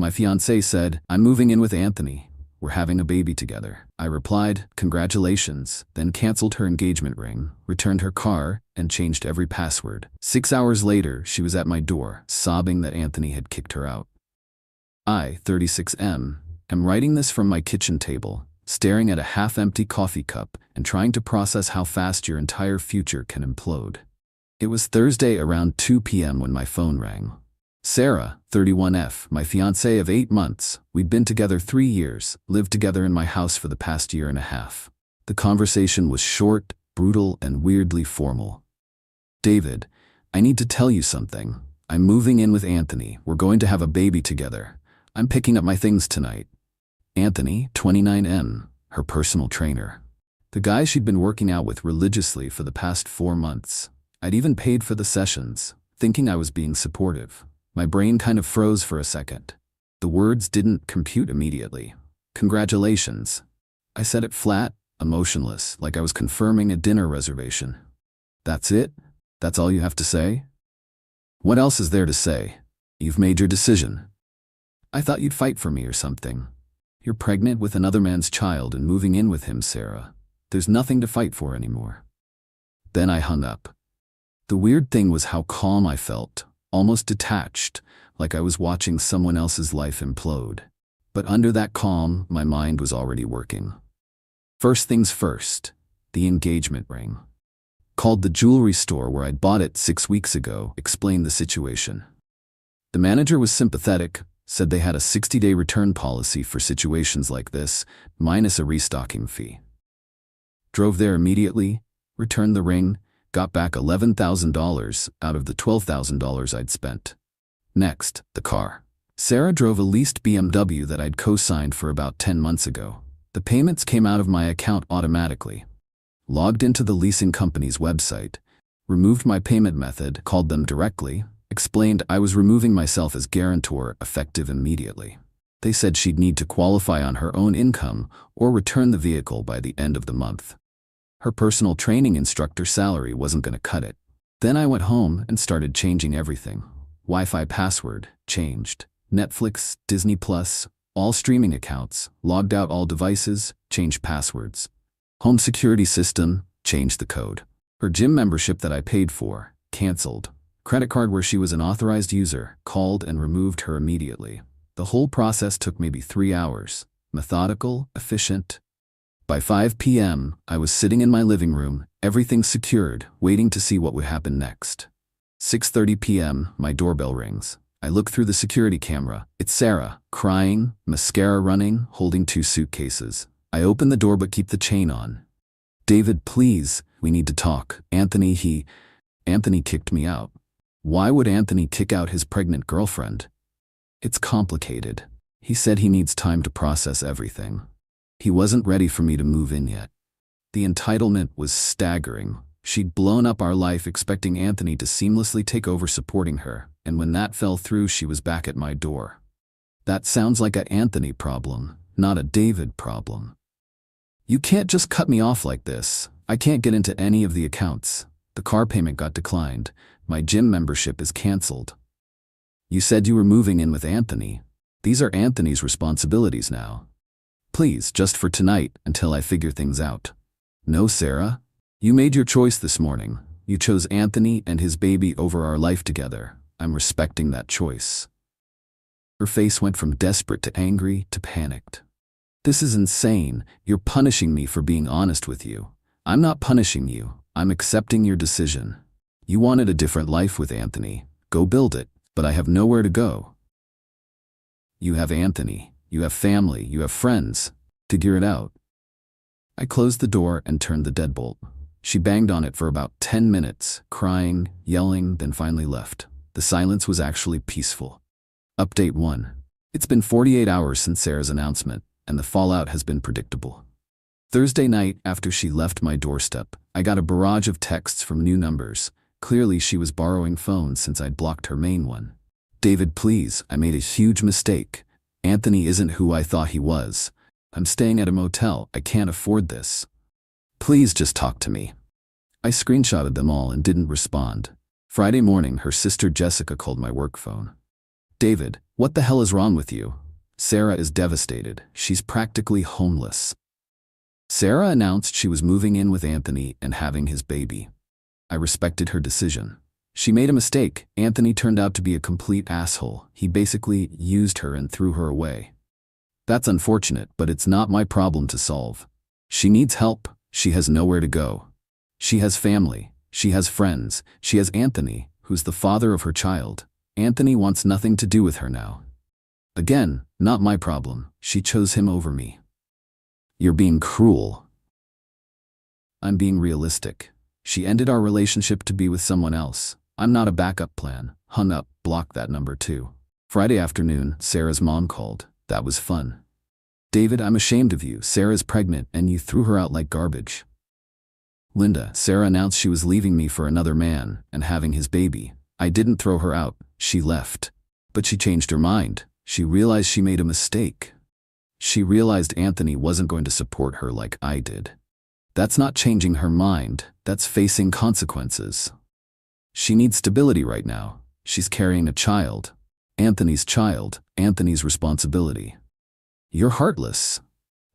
My fiancé said, "I'm moving in with Anthony. We're having a baby together." I replied, "Congratulations," then canceled her engagement ring, returned her car, and changed every password. 6 hours later, she was at my door, sobbing that Anthony had kicked her out. I, 36M, am writing this from my kitchen table, staring at a half-empty coffee cup and trying to process how fast your entire future can implode. It was Thursday around 2 p.m. when my phone rang. Sarah, 31F, my fiancée of 8 months. We'd been together 3 years, lived together in my house for the past year and a half. The conversation was short, brutal, and weirdly formal. "David, I need to tell you something. I'm moving in with Anthony. We're going to have a baby together. I'm picking up my things tonight." Anthony, 29M, her personal trainer. The guy she'd been working out with religiously for the past 4 months. I'd even paid for the sessions, thinking I was being supportive. My brain kind of froze for a second. The words didn't compute immediately. "Congratulations." I said it flat, emotionless, like I was confirming a dinner reservation. "That's it? That's all you have to say?" "What else is there to say? You've made your decision." "I thought you'd fight for me or something." "You're pregnant with another man's child and moving in with him, Sarah. There's nothing to fight for anymore." Then I hung up. The weird thing was how calm I felt, almost detached, like I was watching someone else's life implode. But under that calm, my mind was already working. First things first, the engagement ring. Called the jewelry store where I'd bought it 6 weeks ago, explained the situation. The manager was sympathetic, said they had a 60-day return policy for situations like this, minus a restocking fee. Drove there immediately, returned the ring, got back $11,000 out of the $12,000 I'd spent. Next, the car. Sarah drove a leased BMW that I'd co-signed for about 10 months ago. The payments came out of my account automatically. Logged into the leasing company's website, removed my payment method, called them directly, explained I was removing myself as guarantor effective immediately. They said she'd need to qualify on her own income or return the vehicle by the end of the month. Her personal training instructor salary wasn't going to cut it. Then I went home and started changing everything. Wi-Fi password, changed. Netflix, Disney Plus, all streaming accounts, logged out all devices, changed passwords. Home security system, changed the code. Her gym membership that I paid for, canceled. Credit card where she was an authorized user, called and removed her immediately. The whole process took maybe 3 hours. Methodical, efficient. By 5 p.m., I was sitting in my living room, everything secured, waiting to see what would happen next. 6:30 p.m., my doorbell rings. I look through the security camera. It's Sarah, crying, mascara running, holding 2 suitcases. I open the door but keep the chain on. "David, please, we need to talk. Anthony kicked me out." Why would Anthony kick out his pregnant girlfriend? It's complicated. He said he needs time to process everything. He wasn't ready for me to move in yet. The entitlement was staggering. She'd blown up our life expecting Anthony to seamlessly take over supporting her, and when that fell through, she was back at my door. That sounds like an Anthony problem, not a David problem. "You can't just cut me off like this. I can't get into any of the accounts. The car payment got declined. My gym membership is canceled." "You said you were moving in with Anthony. These are Anthony's responsibilities now. Please, just for tonight, until I figure things out." "No, Sarah. You made your choice this morning. You chose Anthony and his baby over our life together. I'm respecting that choice." Her face went from desperate to angry to panicked. "This is insane. You're punishing me for being honest with you." "I'm not punishing you. I'm accepting your decision. You wanted a different life with Anthony. Go build it, but I have nowhere to go. You have Anthony. You have family, you have friends. Figure it out." I closed the door and turned the deadbolt. She banged on it for about 10 minutes, crying, yelling, then finally left. The silence was actually peaceful. Update 1. It's been 48 hours since Sarah's announcement, and the fallout has been predictable. Thursday night, after she left my doorstep, I got a barrage of texts from new numbers. Clearly she was borrowing phones since I'd blocked her main one. "David, please, I made a huge mistake. Anthony isn't who I thought he was. I'm staying at a motel. I can't afford this. Please just talk to me." I screenshotted them all and didn't respond. Friday morning, her sister Jessica called my work phone. "David, What the hell is wrong with you? Sarah is devastated. She's practically homeless. Sarah announced she was moving in with Anthony and having his baby. I respected her decision. She made a mistake. Anthony turned out to be a complete asshole. He basically used her and threw her away. That's unfortunate, but it's not my problem to solve. She needs help. She has nowhere to go. She has family. She has friends. She has Anthony, who's the father of her child. Anthony wants nothing to do with her now. Again, not my problem. She chose him over me. You're being cruel. I'm being realistic. She ended our relationship to be with someone else. I'm not a backup plan. Hung up, blocked that number too. Friday afternoon, Sarah's mom called. That was fun. David, I'm ashamed of you. Sarah's pregnant and you threw her out like garbage. Linda, Sarah announced she was leaving me for another man and having his baby. I didn't throw her out. She left. But she changed her mind. She realized she made a mistake. She realized Anthony wasn't going to support her like I did. That's not changing her mind. That's facing consequences. She needs stability right now. She's carrying a child. Anthony's responsibility. You're heartless.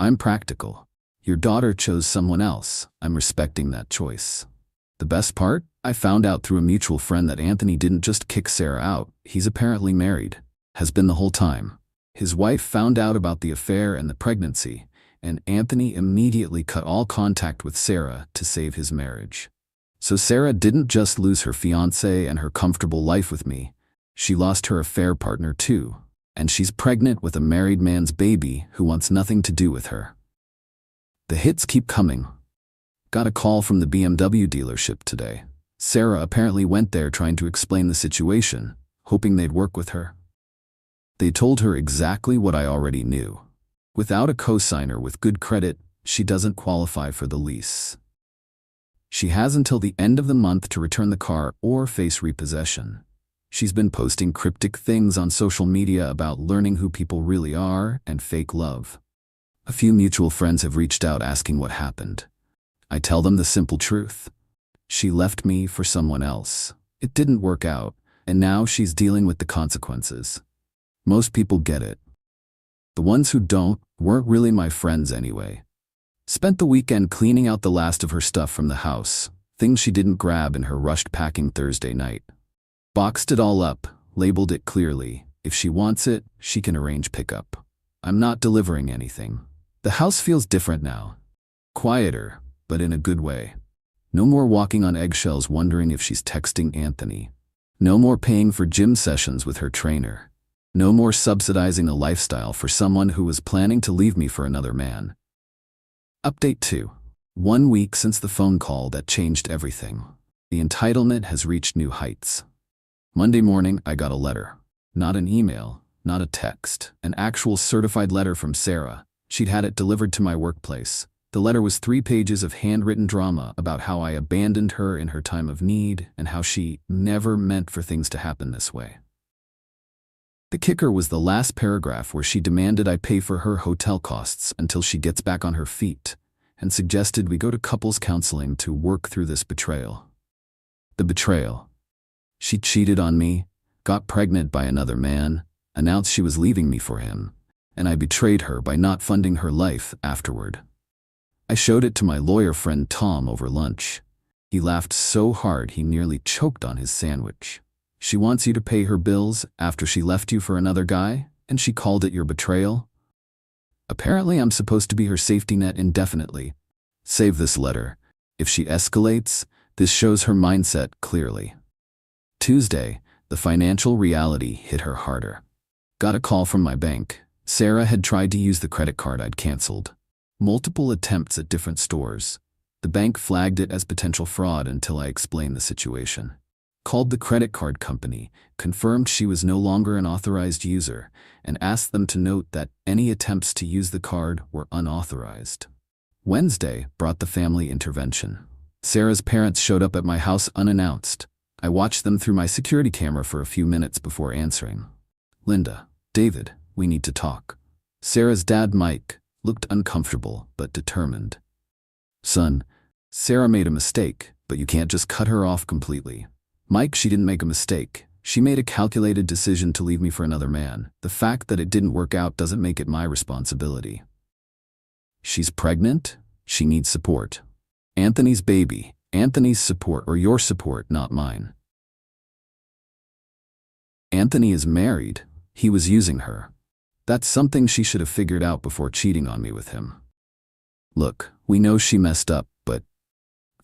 I'm practical. Your daughter chose someone else. I'm respecting that choice. The best part? I found out through a mutual friend that Anthony didn't just kick Sarah out. He's apparently married. Has been the whole time. His wife found out about the affair and the pregnancy, and Anthony immediately cut all contact with Sarah to save his marriage. So Sarah didn't just lose her fiancé and her comfortable life with me. She lost her affair partner too. And she's pregnant with a married man's baby who wants nothing to do with her. The hits keep coming. Got a call from the BMW dealership today. Sarah apparently went there trying to explain the situation, hoping they'd work with her. They told her exactly what I already knew. Without a co-signer with good credit, she doesn't qualify for the lease. She has until the end of the month to return the car or face repossession. She's been posting cryptic things on social media about learning who people really are and fake love. A few mutual friends have reached out asking what happened. I tell them the simple truth. She left me for someone else. It didn't work out, and now she's dealing with the consequences. Most people get it. The ones who don't weren't really my friends anyway. Spent the weekend cleaning out the last of her stuff from the house, things she didn't grab in her rushed packing Thursday night. Boxed it all up, labeled it clearly. If she wants it, she can arrange pickup. I'm not delivering anything. The house feels different now. Quieter, but in a good way. No more walking on eggshells wondering if she's texting Anthony. No more paying for gym sessions with her trainer. No more subsidizing a lifestyle for someone who was planning to leave me for another man. Update 2. 1 week since the phone call that changed everything. The entitlement has reached new heights. Monday morning, I got a letter. Not an email, not a text, an actual certified letter from Sarah. She'd had it delivered to my workplace. The letter was 3 pages of handwritten drama about how I abandoned her in her time of need and how she never meant for things to happen this way. The kicker was the last paragraph where she demanded I pay for her hotel costs until she gets back on her feet and suggested we go to couples counseling to work through this betrayal. The betrayal. She cheated on me, got pregnant by another man, announced she was leaving me for him, and I betrayed her by not funding her life afterward. I showed it to my lawyer friend Tom over lunch. He laughed so hard he nearly choked on his sandwich. She wants you to pay her bills after she left you for another guy, and she called it your betrayal? Apparently I'm supposed to be her safety net indefinitely. Save this letter. If she escalates, this shows her mindset clearly. Tuesday, the financial reality hit her harder. Got a call from my bank. Sarah had tried to use the credit card I'd canceled. Multiple attempts at different stores. The bank flagged it as potential fraud until I explained the situation. Called the credit card company, confirmed she was no longer an authorized user, and asked them to note that any attempts to use the card were unauthorized. Wednesday brought the family intervention. Sarah's parents showed up at my house unannounced. I watched them through my security camera for a few minutes before answering. Linda, David, we need to talk. Sarah's dad, Mike, looked uncomfortable but determined. Son, Sarah made a mistake, but you can't just cut her off completely. Mike, she didn't make a mistake. She made a calculated decision to leave me for another man. The fact that it didn't work out doesn't make it my responsibility. She's pregnant. She needs support. Anthony's baby. Anthony's support, or your support, not mine. Anthony is married. He was using her. That's something she should have figured out before cheating on me with him. Look, we know she messed up, but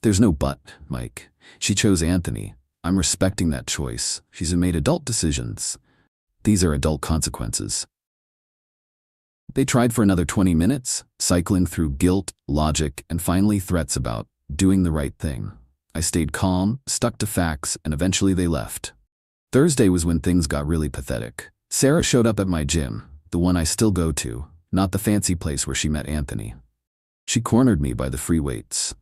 there's no but, Mike. She chose Anthony. I'm respecting that choice. She's made adult decisions. These are adult consequences. They tried for another 20 minutes, cycling through guilt, logic, and finally threats about doing the right thing. I stayed calm, stuck to facts, and eventually they left. Thursday was when things got really pathetic. Sarah showed up at my gym, the one I still go to, not the fancy place where she met Anthony. She cornered me by the free weights.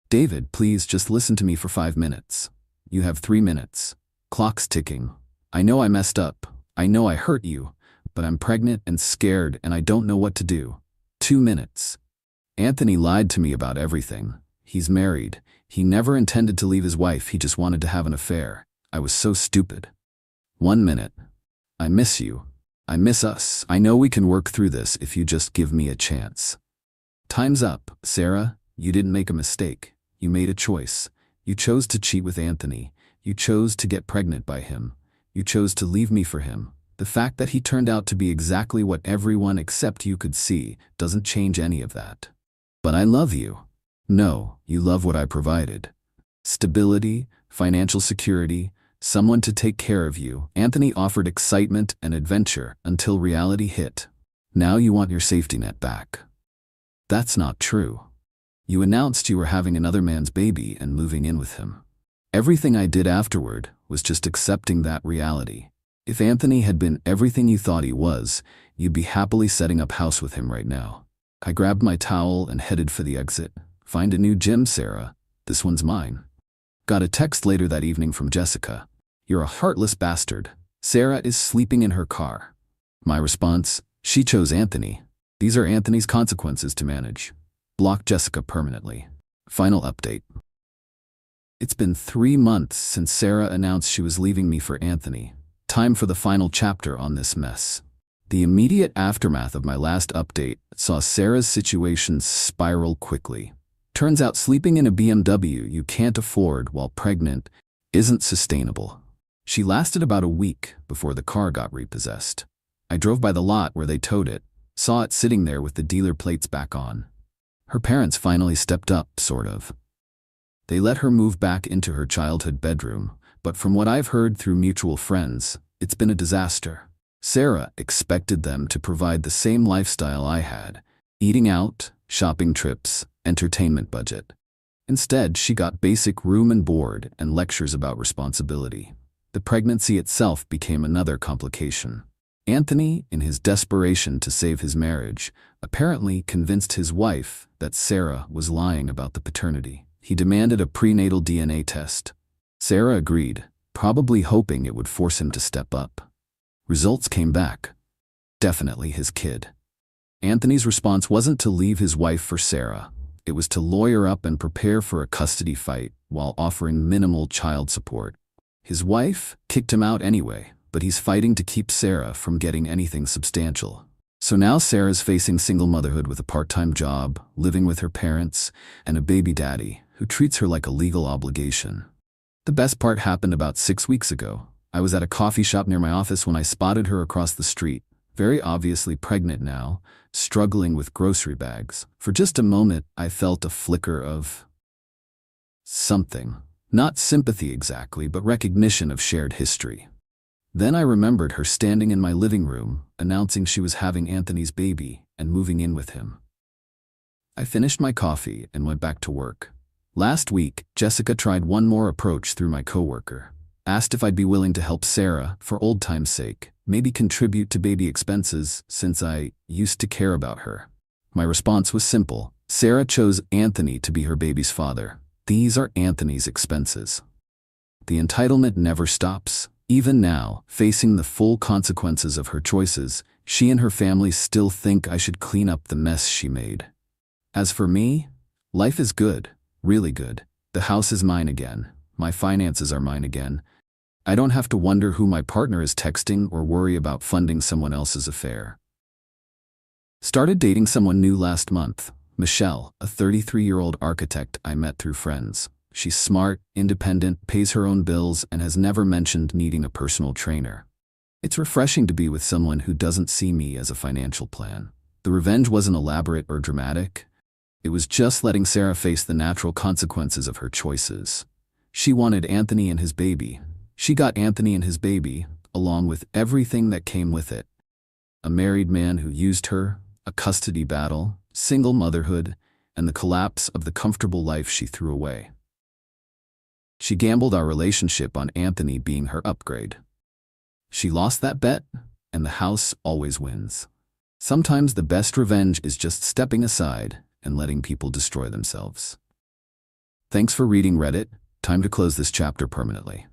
David, please just listen to me for 5 minutes. You have 3 minutes. Clock's ticking. I know I messed up. I know I hurt you, but I'm pregnant and scared and I don't know what to do. 2 minutes. Anthony lied to me about everything. He's married. He never intended to leave his wife. He just wanted to have an affair. I was so stupid. 1 minute. I miss you. I miss us. I know we can work through this if you just give me a chance. Time's up, Sarah. You didn't make a mistake. You made a choice. You chose to cheat with Anthony. You chose to get pregnant by him. You chose to leave me for him. The fact that he turned out to be exactly what everyone except you could see doesn't change any of that. But I love you. No, you love what I provided. Stability, financial security, someone to take care of you. Anthony offered excitement and adventure until reality hit. Now you want your safety net back. That's not true. You announced you were having another man's baby and moving in with him. Everything I did afterward was just accepting that reality. If Anthony had been everything you thought he was, you'd be happily setting up house with him right now. I grabbed my towel and headed for the exit. Find a new gym, Sarah. This one's mine. Got a text later that evening from Jessica. You're a heartless bastard. Sarah is sleeping in her car. My response, she chose Anthony. These are Anthony's consequences to manage. Block Jessica permanently. Final update. It's been 3 months since Sarah announced she was leaving me for Anthony. Time for the final chapter on this mess. The immediate aftermath of my last update saw Sarah's situation spiral quickly. Turns out sleeping in a BMW you can't afford while pregnant isn't sustainable. She lasted about a week before the car got repossessed. I drove by the lot where they towed it, saw it sitting there with the dealer plates back on. Her parents finally stepped up, sort of. They let her move back into her childhood bedroom, but from what I've heard through mutual friends, it's been a disaster. Sarah expected them to provide the same lifestyle I had: eating out, shopping trips, entertainment budget. Instead, she got basic room and board and lectures about responsibility. The pregnancy itself became another complication. Anthony, in his desperation to save his marriage, apparently convinced his wife that Sarah was lying about the paternity. He demanded a prenatal DNA test. Sarah agreed, probably hoping it would force him to step up. Results came back. Definitely his kid. Anthony's response wasn't to leave his wife for Sarah. It was to lawyer up and prepare for a custody fight while offering minimal child support. His wife kicked him out anyway, but he's fighting to keep Sarah from getting anything substantial. So now Sarah's facing single motherhood with a part-time job, living with her parents, and a baby daddy who treats her like a legal obligation. The best part happened about 6 weeks ago. I was at a coffee shop near my office when I spotted her across the street, very obviously pregnant now, struggling with grocery bags. For just a moment, I felt a flicker of something. Not sympathy exactly, but recognition of shared history. Then I remembered her standing in my living room, announcing she was having Anthony's baby and moving in with him. I finished my coffee and went back to work. Last week, Jessica tried one more approach through my coworker. Asked if I'd be willing to help Sarah, for old time's sake, maybe contribute to baby expenses since I used to care about her. My response was simple. Sarah chose Anthony to be her baby's father. These are Anthony's expenses. The entitlement never stops. Even now, facing the full consequences of her choices, she and her family still think I should clean up the mess she made. As for me, life is good, really good. The house is mine again. My finances are mine again. I don't have to wonder who my partner is texting or worry about funding someone else's affair. Started dating someone new last month. Michelle, a 33-year-old architect I met through friends. She's smart, independent, pays her own bills, and has never mentioned needing a personal trainer. It's refreshing to be with someone who doesn't see me as a financial plan. The revenge wasn't elaborate or dramatic. It was just letting Sarah face the natural consequences of her choices. She wanted Anthony and his baby. She got Anthony and his baby, along with everything that came with it. A married man who used her, a custody battle, single motherhood, and the collapse of the comfortable life she threw away. She gambled our relationship on Anthony being her upgrade. She lost that bet, and the house always wins. Sometimes the best revenge is just stepping aside and letting people destroy themselves. Thanks for reading Reddit. Time to close this chapter permanently.